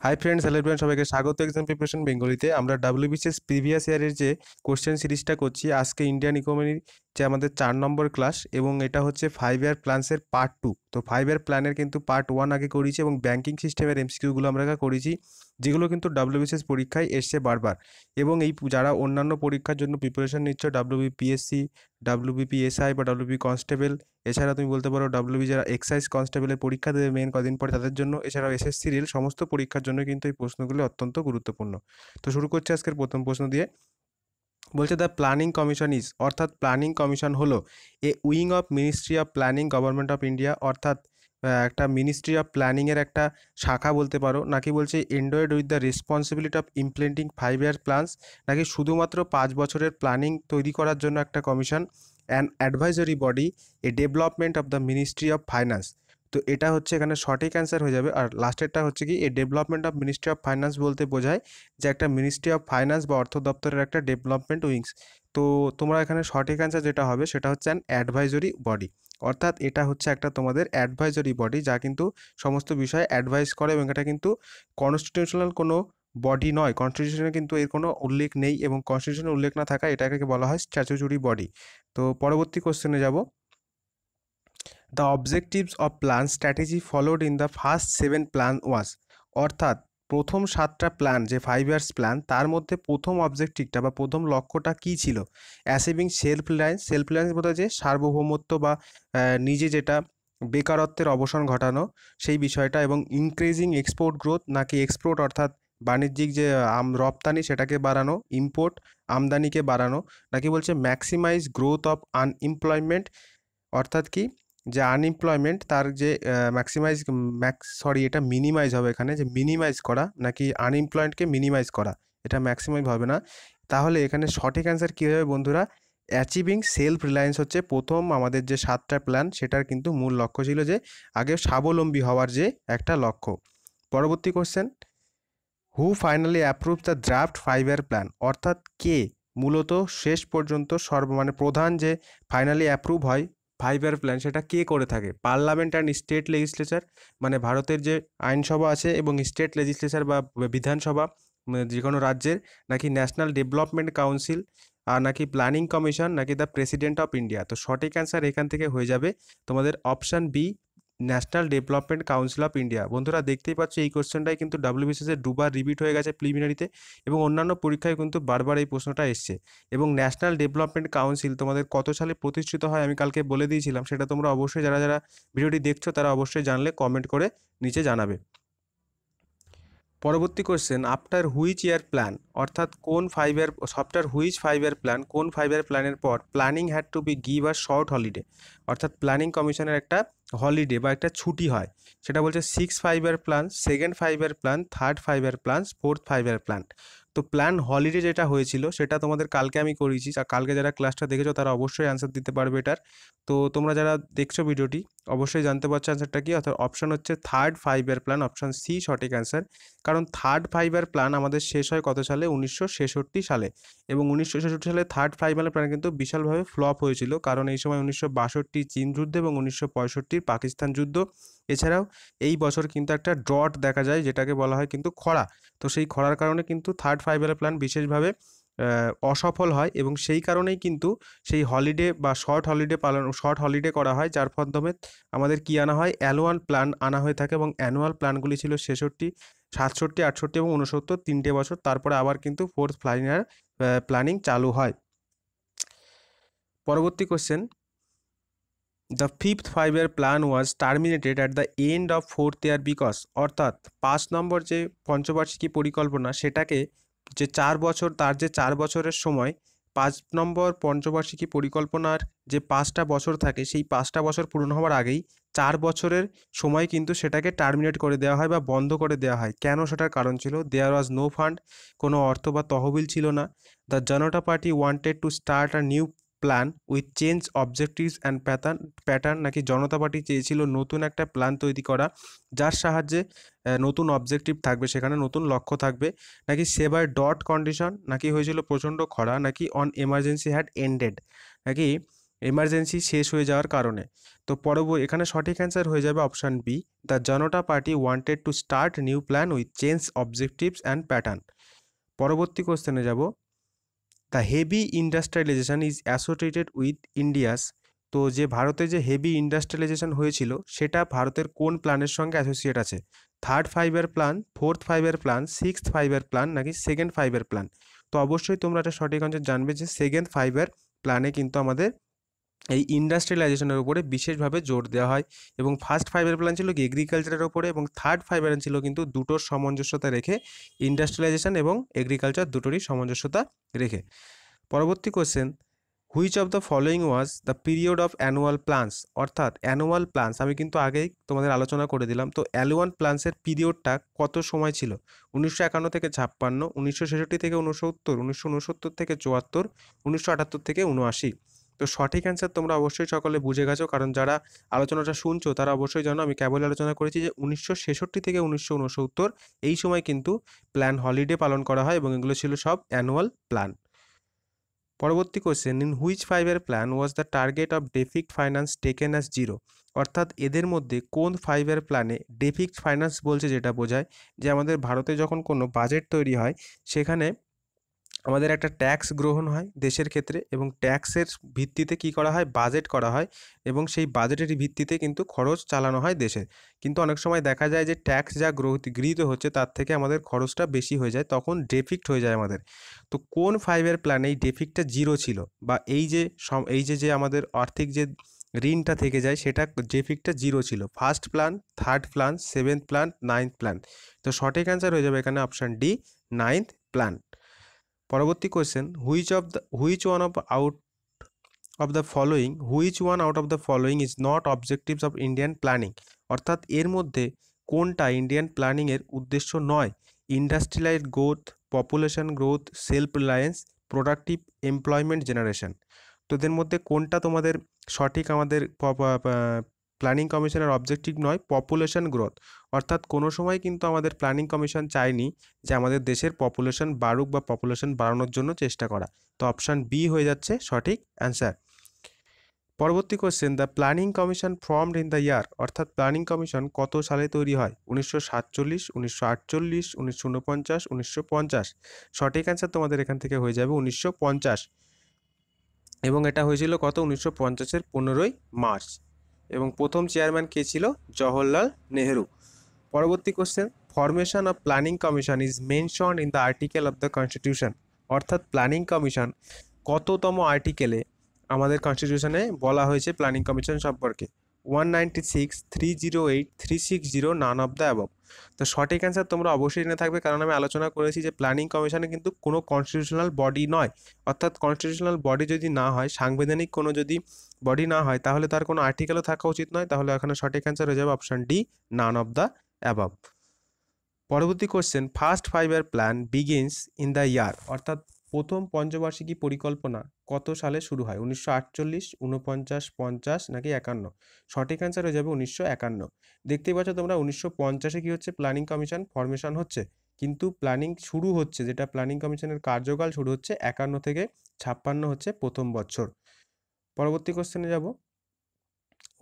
Hi friends, hello everyone, সবাইকে স্বাগত exam preparation বেঙ্গলিতে। আমরা ডাব্লিউবিসিএস প্রিভিয়াস ইয়ারের যে কোশ্চেন সিরিজটা করছি, আজকে ইন্ডিয়ান ইকোনমির যে আমাদের 4 নম্বর ক্লাস, এবং এটা হচ্ছে 5 ইয়ার প্ল্যান্সের পার্ট 2। তো 5 ইয়ার প্ল্যানের কিন্তু পার্ট 1 আগে করেছি এবং ব্যাংকিং সিস্টেমের এমসিকিউগুলো আমরা করেছি, যেগুলো কিন্তু ডাব্লিউবিসিএস পরীক্ষায় এসছে বারবার। এবং এই যারা অন্যান্য পরীক্ষার জন্য প্রিপারেশন নিচ্ছ, ডাব্লিউবিপিএসসি, ডাব্লিউবিপিএসআই বা ডাব্লিউবি কনস্টেবল, এছাড়া তুমি বলতে পারো ডাব্লিউবি যারা এক্সাইজ কনস্টেবলের পরীক্ষা দেবে মেন কদিন পরে তাদের জন্য, এছাড়াও এসএসসি রেল, সমস্ত পরীক্ষার জন্য কিন্তু এই প্রশ্নগুলো অত্যন্ত গুরুত্বপূর্ণ। তো শুরু করছি আজকের প্রথম প্রশ্ন দিয়ে। বলছে দ্য প্ল্যানিং কমিশন ইজ, অর্থাৎ প্ল্যানিং কমিশন হলো এ wing of ministry of planning government of India, অর্থাৎ একটা মিনিস্ট্রি অফ প্ল্যানিংয়ের একটা শাখা বলতে পারো। নাকি বলছে endowed with the responsibility of implementing 5 year plans, নাকি শুধুমাত্র 5 বছরের প্ল্যানিং তৈরি করার জন্য একটা commission. An advisory body, a development of the ministry of finance. তো এটা হচ্ছে এখানে সঠিক অ্যান্সার হয়ে যাবে। আর লাস্টেরটা হচ্ছে কি, এ development of ministry of finance বলতে বোঝায় যে একটা মিনিস্ট্রি অফ ফাইন্যান্স বা অর্থ দপ্তরের একটা ডেভেলপমেন্ট উইংস। তো তোমরা এখানে সঠিক অ্যান্সার যেটা হবে সেটা হচ্ছে অ্যান অ্যাডভাইজরি বডি, অর্থাৎ এটা হচ্ছে একটা তোমাদের অ্যাডভাইজরি বডি যা কিন্তু সমস্ত বিষয়ে অ্যাডভাইস করে, এবং এটা কিন্তু কনস্টিটিউশনাল কোনো বডি নয়। কনস্টিটিউশনে কিন্তু এর কোনো উল্লেখ নেই, এবং কনস্টিটিউশনে উল্লেখ না থাকা এটাকে বলা হয় স্ট্যাচুটরি বডি। তো পরবর্তী কোশ্চেনে যাব। The objectives of plan strategy followed in the first 7 plan was, অর্থাৎ প্রথম 7টা প্ল্যান যে 5 ইয়ার্স প্ল্যান, তার মধ্যে প্রথম অবজেক্টিভটা বা প্রথম লক্ষ্যটা কী ছিল? Achieving self reliance, self reliance বলতে যে সার্বভৌমত্ব বা নিজে যেটা বেকারত্বের অবসান ঘটানো সেই বিষয়টা, এবং ইনক্রিজিং এক্সপোর্ট গ্রোথ, নাকি এক্সপোর্ট অর্থাৎ বাণিজ্যিক যে রপ্তানি সেটাকে বাড়ানো, ইম্পোর্ট আমদানিকে বাড়ানো, নাকি বলছে ম্যাক্সিমাইজ গ্রোথ অফ আনএমপ্লয়মেন্ট, অর্থাৎ কি যে আনএমপ্লয়মেন্ট তার যে এটা মিনিমাইজ হবে এখানে, যে মিনিমাইজ করা, নাকি আনএমপ্লয়েডকে মিনিমাইজ করা, এটা ম্যাক্সিমাইজ হবে না। তাহলে এখানে সঠিক অ্যান্সার কী হবে বন্ধুরা? অ্যাচিভিং সেলফ রিলায়েন্স হচ্ছে প্রথম আমাদের যে 7টা প্ল্যান সেটার কিন্তু মূল লক্ষ্য ছিল, যে আগে স্বাবলম্বী হওয়ার যে একটা লক্ষ্য। পরবর্তী question, who finally approve the draft 5 year plan, অর্থাৎ কে মূলত শেষ পর্যন্ত প্রধান যে ফাইনালি অ্যাপ্রুভ হয় 5 ইয়ার প্ল্যান, সেটা কে করে থাকে? পার্লামেন্ট অ্যান্ড স্টেট লেজিসলেচার, মানে ভারতের যে আইনসভা আছে এবং স্টেট লেজিসলেচার বা বিধানসভা যে কোনো রাজ্যের, নাকি ন্যাশনাল ডেভেলপমেন্ট কাউন্সিল, আর নাকি প্ল্যানিং কমিশন, নাকি দ্য প্রেসিডেন্ট অফ ইন্ডিয়া। তো সঠিক অ্যান্সার এখান থেকে হয়ে যাবে তোমাদের option B, national development council of India. বন্ধুরা দেখতেই পাচ্ছ এই কোশ্চেনটাই কিন্তু ডাব্লিউবিসিএসের দুবার রিপিট হয়ে গেছে প্রিলিমিনারিতে, এবং অন্যান্য পরীক্ষায় কিন্তু বারবার এই প্রশ্নটা এসছে। এবং ন্যাশনাল ডেভেলপমেন্ট কাউন্সিল তোমাদের কত সালে প্রতিষ্ঠিত হয় আমি কালকে বলে দিয়েছিলাম, সেটা তোমরা অবশ্যই যারা যারা ভিডিওটি দেখছো তারা অবশ্যই জানলে কমেন্ট করে নিচে জানাবে। পরবর্তী question, after which year plan, অর্থাৎ কোন 5 year after which 5 year plan, কোন 5 ইয়ার প্ল্যানের পর planning had to B give a short holiday, অর্থাৎ প্ল্যানিং কমিশনের একটা হলিডে বা একটা ছুটি হয়। সেটা বলছে 6 year plan, second 5 year plan, third 5 year plan, fourth 5 year plan. তো প্ল্যান হলিডে যেটা হয়েছিল সেটা তোমাদের কালকে আমি করিয়েছি, আর কালকে যারা ক্লাসটা দেখেছো তারা অবশ্যই অ্যান্সার দিতে পারবে এটার। তো তোমরা যারা দেখছো ভিডিওটি অবশ্যই জানতে পারছো অ্যান্সারটা কি, অর্থাৎ অপশন হচ্ছে third 5 year plan, option C সঠিক অ্যান্সার। কারণ থার্ড 5 ইয়ার প্ল্যান আমাদের শেষ হয় কত সালে? 1966 সালে। এবং 1966 সালে থার্ড 5 ইয়ার প্ল্যান কিন্তু বিশালভাবে ফ্লপ হয়েছিল, কারণ এই সময় 1962 চীন যুদ্ধ এবং 1965 পাকিস্তান যুদ্ধ, এছাড়াও এই বছর কিন্তু একটা ড্রট দেখা যায় যেটাকে বলা হয় কিন্তু খরা। তো সেই খরার কারণে কিন্তু থার্ড 5 ইয়ার প্ল্যান বিশেষভাবে অসফল হয়, এবং সেই কারণেই কিন্তু সেই হলিডে বা শর্ট হলিডে করা হয়, যার মাধ্যমে আমাদের কি আনা হয়? অ্যানুয়াল প্ল্যান আনা হয়ে থাকে, এবং অ্যানুয়াল প্ল্যানগুলি ছিল 66, 67, 68 এবং 69, 3টে বছর। তারপরে আবার কিন্তু ফোর্থ প্ল্যানিং চালু হয়। পরবর্তী question, the fifth 5 year plan was terminated at the end of 4th year because, অর্থাৎ 5 নম্বর যে পঞ্চবার্ষিকী পরিকল্পনা সেটাকে যে 4 বছর, তার যে 4 বছরের সময় 5 নম্বর পঞ্চবার্ষিকী পরিকল্পনার যে 5টা বছর থাকে, সেই 5টা বছর পূরণ হওয়ার আগেই 4 বছরের সময় কিন্তু সেটাকে টার্মিনেট করে দেওয়া হয় বা বন্ধ করে দেওয়া হয়। কেন? সেটার কারণ ছিল দেয়ার ওয়াজ নো ফান্ড, কোনো অর্থ বা তহবিল ছিল না। The Janata party wanted to start a new plan with change objectives and pattern, নাকি জনতা পার্টি চেয়েছিল নতুন একটা প্ল্যান তৈরি করা যার সাহায্যে নতুন অবজেক্টিভ থাকবে, সেখানে নতুন লক্ষ্য থাকবে, নাকি সেভার ডট কন্ডিশন, নাকি হয়েছিল প্রচণ্ড খরা, নাকি অন এমার্জেন্সি হ্যাড এন্ডেড, নাকি এমার্জেন্সি শেষ হয়ে যাওয়ার কারণে। তো এখানে সঠিক অ্যান্সার হয়ে যাবে option B, the Janata party wanted to start new plan with change objectives and pattern. পরবর্তী কোশ্চেনে যাব, the heavy industrialization is associated with India's. তো যে ভারতে যে হেভি ইন্ডাস্ট্রিয়ালাইজেশন হয়েছিল সেটা ভারতের কোন প্ল্যানের সঙ্গে অ্যাসোসিয়েট আছে? Third 5 year plan, fourth 5 year plan, sixth 5 year plan, নাকি সেকেন্ড 5 ইয়ার প্ল্যান? তো অবশ্যই তোমরা একটা সঠিক অ্যান্সার জানবে যে সেকেন্ড 5 ইয়ার প্ল্যানে কিন্তু আমাদের এই ইন্ডাস্ট্রিয়ালাইজেশনের উপরে বিশেষভাবে জোর দেওয়া হয়। এবং ফার্স্ট 5 ইয়ার প্ল্যান ছিল কি এগ্রিকালচারের ওপরে, এবং থার্ড 5 ইয়ার ছিল কিন্তু দুটোর সামঞ্জস্যতা রেখে, ইন্ডাস্ট্রিয়ালাইজেশন এবং এগ্রিকালচার দুটোরই সামঞ্জস্যতা রেখে। পরবর্তী question, which of the following was the period of annual plans? অর্থাৎ অ্যানুয়াল প্ল্যান্স আমি কিন্তু আগেই তোমাদের আলোচনা করে দিলাম। তো অ্যানুয়াল প্ল্যান্সের পিরিয়ডটা কত সময় ছিল? 1951 থেকে 56, 1966 থেকে 69, 1969 থেকে 74, 1978 থেকে 79। তো সঠিক অ্যান্সার তোমরা অবশ্যই সকলে বুঝে গেছো, কারণ যারা আলোচনাটা শুনছো তারা অবশ্যই জানো আমি কেবল আলোচনা করেছি যে 1966 থেকে 1969 এই সময় কিন্তু প্ল্যান হলিডে পালন করা হয়, এবং এগুলো ছিল সব অ্যানুয়াল প্ল্যান। পরবর্তী question, in which 5 year plan was the target of deficit finance taken as zero? অর্থাৎ এদের মধ্যে কোন 5 ইয়ার প্ল্যানে ডেফিক্ট ফাইন্যান্স বলছে যেটা বোঝায় যে আমাদের ভারতে যখন কোনো বাজেট তৈরি হয় সেখানে আমাদের একটা ট্যাক্স গ্রহণ হয় দেশের ক্ষেত্রে, এবং ট্যাক্সের ভিত্তিতে কি করা হয়? বাজেট করা হয়, এবং সেই বাজেটের ভিত্তিতে কিন্তু খরচ চালানো হয় দেশের। কিন্তু অনেক সময় দেখা যায় যে ট্যাক্স যা গৃহীত হচ্ছে তার থেকে আমাদের খরচটা বেশি হয়ে যায়, তখন ডেফিক্ট হয়ে যায় আমাদের। তো কোন 5 ইয়ার প্ল্যানে এই ডেফিক্টটা জিরো ছিল, বা এই যে আমাদের আর্থিক যে ঋণটা থেকে যায় সেটা ডেফিক্টটা জিরো ছিল? First plan, third plan, seventh plan, ninth plan? তো সঠিক অ্যান্সার হয়ে যাবে এখানে অপশান ডি, নাইন্থ প্ল্যান। পরবর্তী question, which one out of the following is not objectives of Indian planning? অর্থাৎ এর মধ্যে কোনটা ইন্ডিয়ান প্ল্যানিংয়ের উদ্দেশ্য নয়? Industrialise growth, population growth, self reliance, productive employment generation? তো এদের মধ্যে কোনটা তোমাদের সঠিক আমাদের প্ল্যানিং কমিশনের অবজেক্টিভ নয়? Population growth. অর্থাৎ কোনো সময় কিন্তু আমাদের প্ল্যানিং কমিশন চায়নি যে আমাদের দেশের পপুলেশন বাড়ুক বা পপুলেশন বাড়ানোর জন্য চেষ্টা করা। তো অপশান বি হয়ে যাচ্ছে সঠিক অ্যান্সার। পরবর্তী question, the planning commission formed in the year? অর্থাৎ প্ল্যানিং কমিশন কত সালে তৈরি হয়? 1947, 1948, 1949, 1950? সঠিক অ্যান্সার তোমাদের এখান থেকে হয়ে যাবে 1950, এবং এটা হয়েছিল কত? 1950-এর 15ই মার্চ, এবং প্রথম চেয়ারম্যান কে ছিল? জওহরলাল নেহেরু। পরবর্তী question, formation of planning commission is mentioned in the article of the constitution? অর্থাৎ প্ল্যানিং কমিশন কততম আর্টিকেলে আমাদের কনস্টিটিউশনে বলা হয়েছে প্ল্যানিং কমিশন সম্পর্কে? 196, 308, 360, নান অফ দ্য অ্যাবভ? তো সঠিক অ্যান্সার তোমরা অবশ্যই জেনে থাকবে, কারণ আমি আলোচনা করেছি যে প্ল্যানিং কমিশনে কিন্তু কোনো কনস্টিটিউশনাল বডি নয়। অর্থাৎ কনস্টিটিউশনাল বডি যদি না হয়, সাংবিধানিক কোনো যদি বডি না হয়, তাহলে তার কোনো আর্টিকেলও থাকা উচিত নয়। তাহলে এখানে সঠিক অ্যান্সার হয়ে যাবে option D, none of the above. পরবর্তী question, first 5 year plan begins in the year? অর্থাৎ প্রথম পঞ্চবার্ষিকী পরিকল্পনা কত সালে শুরু হয়? 1948, 49, 50, নাকি 51? সঠিক অ্যান্সার হয়ে যাবে 1951। দেখতেই পাচ্ছ তোমরা 1950-এ কি হচ্ছে? প্ল্যানিং কমিশন ফরমেশন হচ্ছে, কিন্তু প্ল্যানিং শুরু হচ্ছে, যেটা প্ল্যানিং কমিশনের কার্যকাল শুরু হচ্ছে 51 থেকে 56 হচ্ছে প্রথম বছর। পরবর্তী কোশ্চেনে যাব,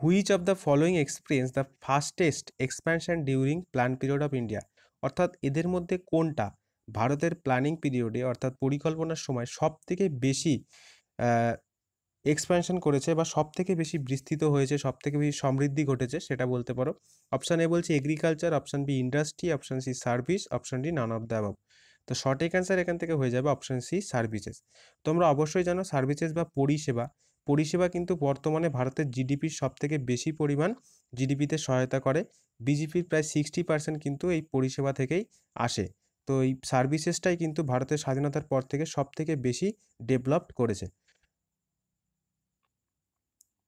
which of the following experience the fastest expansion during plan period of India? অর্থাৎ এদের মধ্যে কোনটা ভারতের প্ল্যানিং পিরিয়ডে অর্থাৎ পরিকল্পনার সময় সব থেকে বেশি এক্সপ্যানশন করেছে, বা সব থেকে বেশি বিস্তৃত হয়েছে, সব থেকে বেশি সমৃদ্ধি ঘটেছে, সেটা বলতে পারো? অপশান এ বলছে agriculture, option B industry, option C service, option D none of the above? তো সঠিক অ্যান্সার এখান থেকে হয়ে যাবে অপশান সি সার্ভিসেস। তোমরা অবশ্যই জানো সার্ভিসেস বা পরিষেবা কিন্তু বর্তমানে ভারতের জিডিপির সব থেকে বেশি পরিমাণ জিডিপিতে সহায়তা করে। বিজেপির প্রায় 60% কিন্তু এই পরিষেবা থেকেই আসে। তো এই সার্ভিসেসটাই কিন্তু ভারতের স্বাধীনতার পর থেকে সব থেকে বেশি ডেভেলপড করেছে।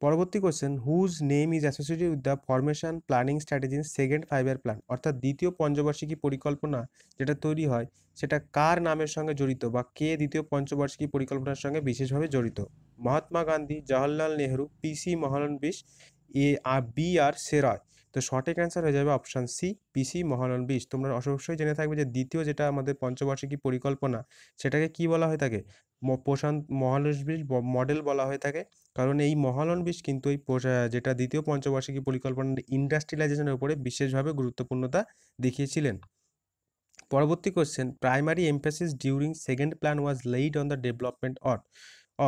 পরবর্তী question, whose name is associated with the formation planning strategy in second 5 year plan? অর্থাৎ দ্বিতীয় পঞ্চবার্ষিকী পরিকল্পনা যেটা তৈরি হয় সেটা কার নামের সঙ্গে জড়িত, বা কে দ্বিতীয় পঞ্চবার্ষিকী পরিকল্পনার সঙ্গে বিশেষভাবে জড়িত? মহাত্মা গান্ধী, জওহরলাল নেহেরু, পিসি মহলানবিশ, বি আর শেরয়? তো সঠিক অ্যান্সার হয়ে যাবে অপশান সি, পিসি মহানন ২০। তোমরা অবশ্যই জেনে থাকবে যে দ্বিতীয় যেটা আমাদের পঞ্চবার্ষিকী পরিকল্পনা সেটাকে কি বলা হয়ে থাকে? প্রশান্ত মহালস ২০ মডেল বলা হয়ে থাকে। কারণ এই মহালন ২০ কিন্তু এই যেটা দ্বিতীয় পঞ্চবার্ষিকী পরিকল্পনার ইন্ডাস্ট্রিয়ালাইজেশনের উপরে বিশেষভাবে গুরুত্বপূর্ণতা দেখিয়েছিলেন। পরবর্তী question, primary emphasis during second plan was laid on the development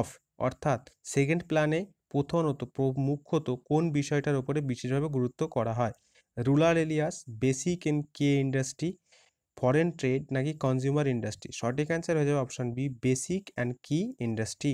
of, অর্থাৎ সেকেন্ড প্ল্যানে মুখ্যত কোন বিষয়টার উপরে বিশেষভাবে গুরুত্ব করা হয়? Rural areas, basic in K industry, foreign trade নাকি কনজিউমার ইন্ডাস্ট্রি? সঠিক অ্যান্সার হয়ে যাবে অপশান বি, বেসিক অ্যান্ড কি ইন্ডাস্ট্রি।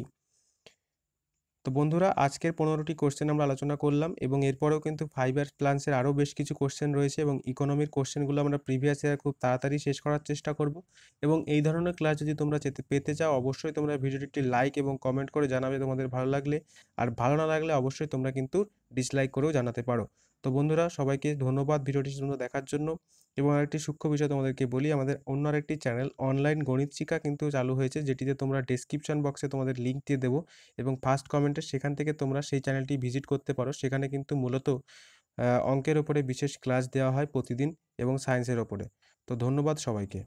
তো বন্ধুরা, আজকের 15টি কোশ্চেন আমরা আলোচনা করলাম এবং এরপরেও কিন্তু 5 ইয়ার প্ল্যান্সের আরও বেশ কিছু কোশ্চেন রয়েছে এবং ইকোনমির কোশ্চেনগুলো আমরা প্রিভিয়াস ইয়ার খুব তাড়াতাড়ি শেষ করার চেষ্টা করব। এবং এই ধরনের ক্লাস যদি তোমরা পেতে চাও, অবশ্যই তোমরা ভিডিওটি একটি লাইক এবং কমেন্ট করে জানাবে তোমাদের ভালো লাগলে। আর ভালো না লাগলে অবশ্যই তোমরা কিন্তু ডিসলাইক করেও জানাতে পারো। তো বন্ধুরা, সবাইকে ধন্যবাদ ভিডিওটি তোমরা দেখার জন্য। এবং আরেকটি সূক্ষ্ম বিষয় তোমাদেরকে বলি, আমাদের অন্য আরেকটি চ্যানেল অনলাইন গণিত শিক্ষা কিন্তু চালু হয়েছে, যেটিতে তোমরা ডেসক্রিপশন বক্সে তোমাদের লিঙ্ক দিয়ে দেবো এবং ফার্স্ট কমেন্টে সেখান থেকে তোমরা সেই চ্যানেলটি ভিজিট করতে পারো। সেখানে কিন্তু মূলত অঙ্কের ওপরে বিশেষ ক্লাস দেওয়া হয় প্রতিদিন এবং সায়েন্সের ওপরে। তো ধন্যবাদ সবাইকে।